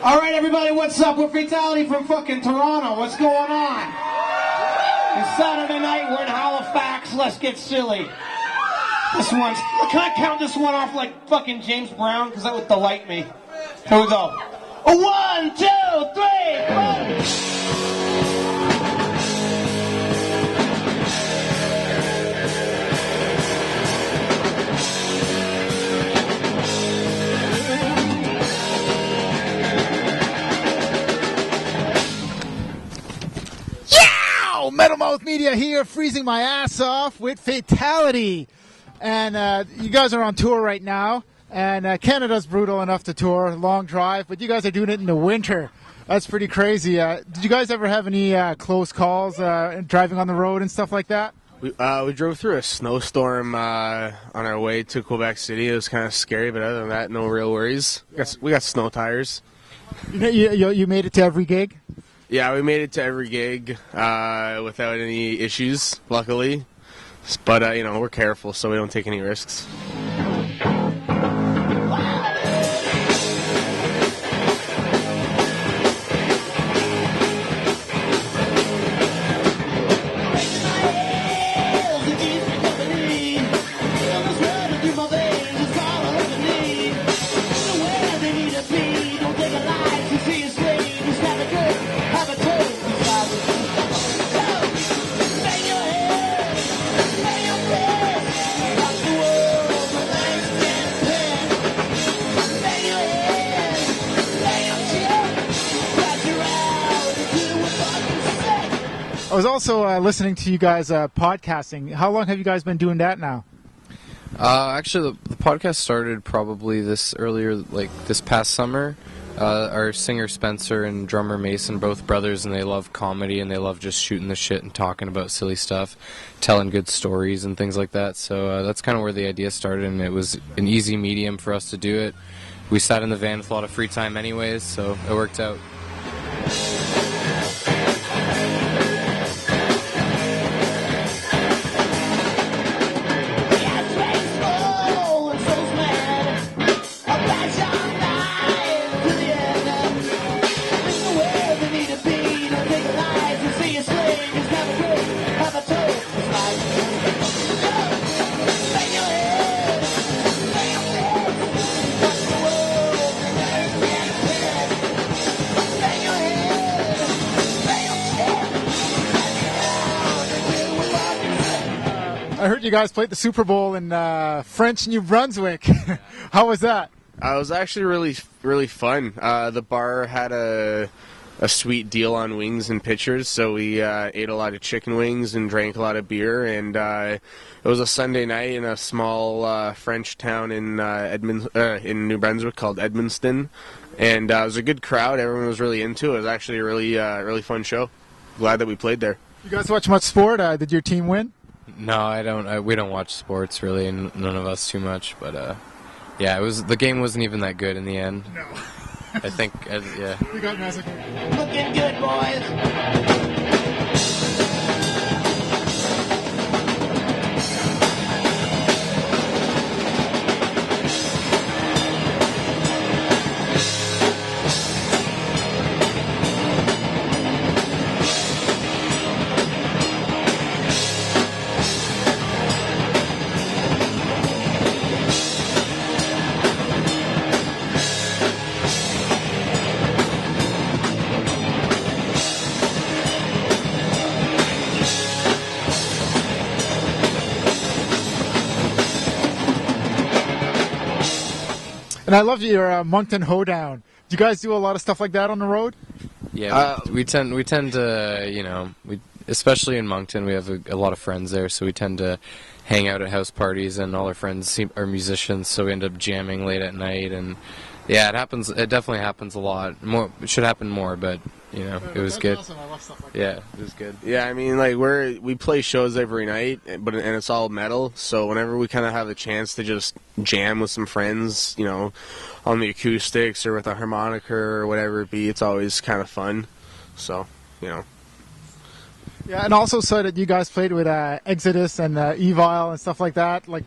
All right, everybody, what's up? We're Fatality from fucking Toronto. What's going on? It's Saturday night. We're in Halifax. Let's get silly. This one's... Can I count this one off like fucking James Brown? Because that would delight me. Here we go. 1, 2, 3, 4. Metal Mouth Media here, freezing my ass off with Fatality. And you guys are on tour right now, and Canada's brutal enough to tour, long drive, but you guys are doing it in the winter. That's pretty crazy. Did you guys ever have any close calls driving on the road and stuff like that? We drove through a snowstorm on our way to Quebec City. It was kind of scary, but other than that, no real worries. We got snow tires. You made it to every gig? Yeah, we made it to every gig without any issues, luckily. But, we're careful, so we don't take any risks. I was also listening to you guys podcasting. How long have you guys been doing that now? Actually, the podcast started probably this past summer. Our singer Spencer and drummer Mason, both brothers, and they love comedy and they love just shooting the shit and talking about silly stuff, telling good stories and things like that. So that's kind of where the idea started, and it was an easy medium for us to do it. We sat in the van with a lot of free time anyways, so it worked out. I heard you guys played the Super Bowl in French New Brunswick. How was that? It was actually really, really fun. The bar had a sweet deal on wings and pitchers, so we ate a lot of chicken wings and drank a lot of beer. And it was a Sunday night in a small French town in in New Brunswick called Edmundston. And it was a good crowd. Everyone was really into it. It was actually a really fun show. Glad that we played there. You guys watch much sport? Did your team win? No, I don't. We don't watch sports really, and none of us too much. But yeah, the game wasn't even that good in the end. No. I think, yeah. We got massacred. Looking good, boys. And I love your Moncton Hoedown. Do you guys do a lot of stuff like that on the road? Yeah, we tend to, especially in Moncton, we have a lot of friends there, so we tend to hang out at house parties, and all our friends are musicians, so we end up jamming late at night, and yeah, it happens. It definitely happens a lot. More, it should happen more, but it was good. Awesome. I love stuff like yeah, it was good. Yeah, I mean, like we play shows every night, and it's all metal. So whenever we kind of have the chance to just jam with some friends, on the acoustics or with a harmonica or whatever it be, it's always kind of fun. So, Yeah, and also saw that you guys played with Exodus and Evil and stuff like that. Like,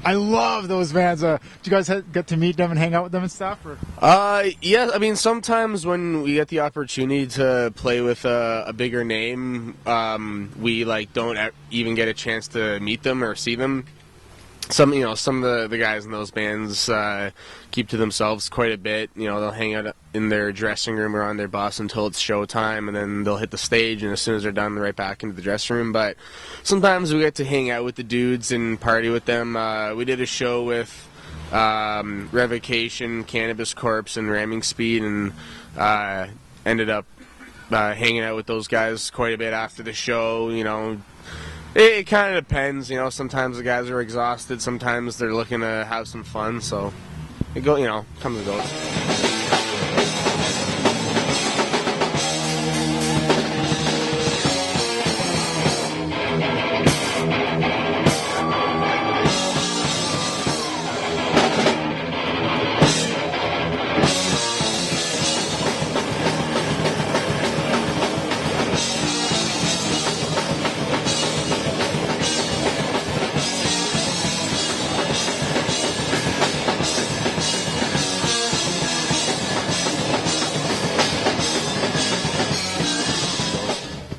I love those bands. Do you guys get to meet them and hang out with them and stuff? Or? Yeah, I mean, sometimes when we get the opportunity to play with a bigger name, we like don't even get a chance to meet them or see them. Some of the guys in those bands keep to themselves quite a bit. They'll hang out in their dressing room or on their bus until it's showtime, and then they'll hit the stage, and as soon as they're done, they're right back into the dressing room. But sometimes we get to hang out with the dudes and party with them. We did a show with Revocation, Cannabis Corpse, and Ramming Speed, and ended up hanging out with those guys quite a bit after the show. It kind of depends, sometimes the guys are exhausted, sometimes they're looking to have some fun, so it comes and goes.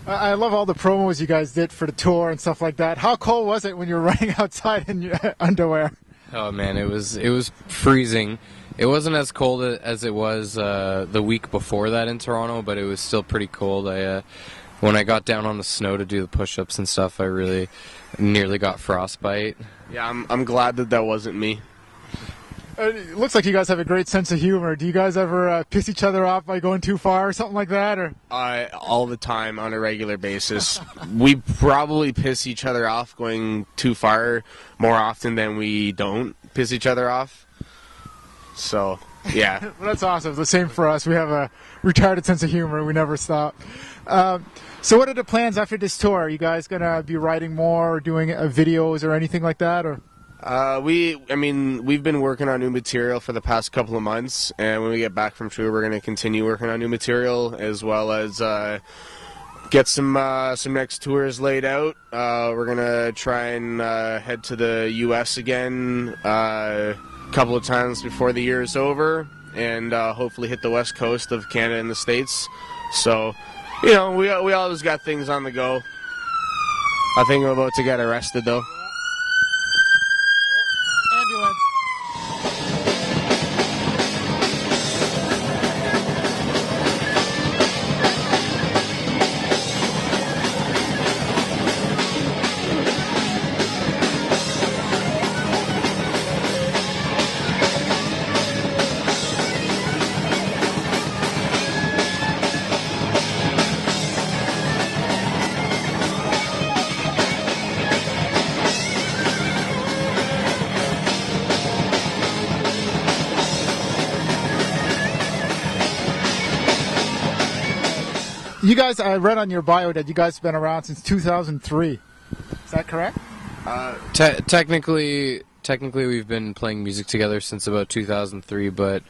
I love all the promos you guys did for the tour and stuff like that. How cold was it when you were running outside in your underwear? Oh man, it was freezing. It wasn't as cold as it was the week before that in Toronto, but it was still pretty cold. When I got down on the snow to do the push-ups and stuff, I really nearly got frostbite. Yeah, I'm glad that wasn't me. It looks like you guys have a great sense of humor. Do you guys ever piss each other off by going too far or something like that? Or all the time, on a regular basis. We probably piss each other off going too far more often than we don't piss each other off. So, yeah. Well, that's awesome. The same for us. We have a retarded sense of humor. We never stop. So what are the plans after this tour? Are you guys going to be writing more or doing videos or anything like that? Or we've been working on new material for the past couple of months, and when we get back from tour, we're going to continue working on new material, as well as get some next tours laid out. We're going to try and head to the U.S. again a couple of times before the year is over, and hopefully hit the west coast of Canada and the States. So, we always got things on the go. I think I'm about to get arrested, though. ambulance? You guys, I read on your bio that you guys have been around since 2003. Is that correct? Technically, we've been playing music together since about 2003, but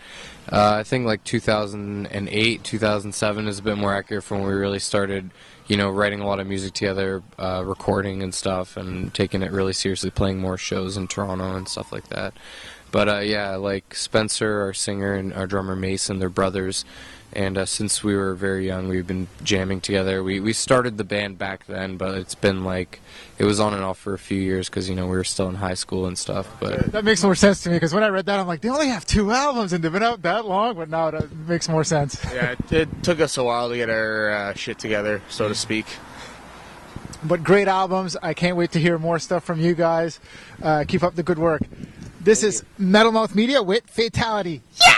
I think like 2008, 2007 is a bit more accurate for when we really started, writing a lot of music together, recording and stuff, and taking it really seriously, playing more shows in Toronto and stuff like that. But yeah, like Spencer, our singer, and our drummer Mason, they're brothers. And since we were very young, we've been jamming together. We started the band back then, but it's been it was on and off for a few years because, we were still in high school and stuff. But that makes more sense to me because when I read that, I'm like, they only have 2 albums and they've been out that long, but now that makes more sense. Yeah, it took us a while to get our shit together, so to speak. But great albums. I can't wait to hear more stuff from you guys. Keep up the good work. This is Metal Mouth Media with Fatality. Yeah!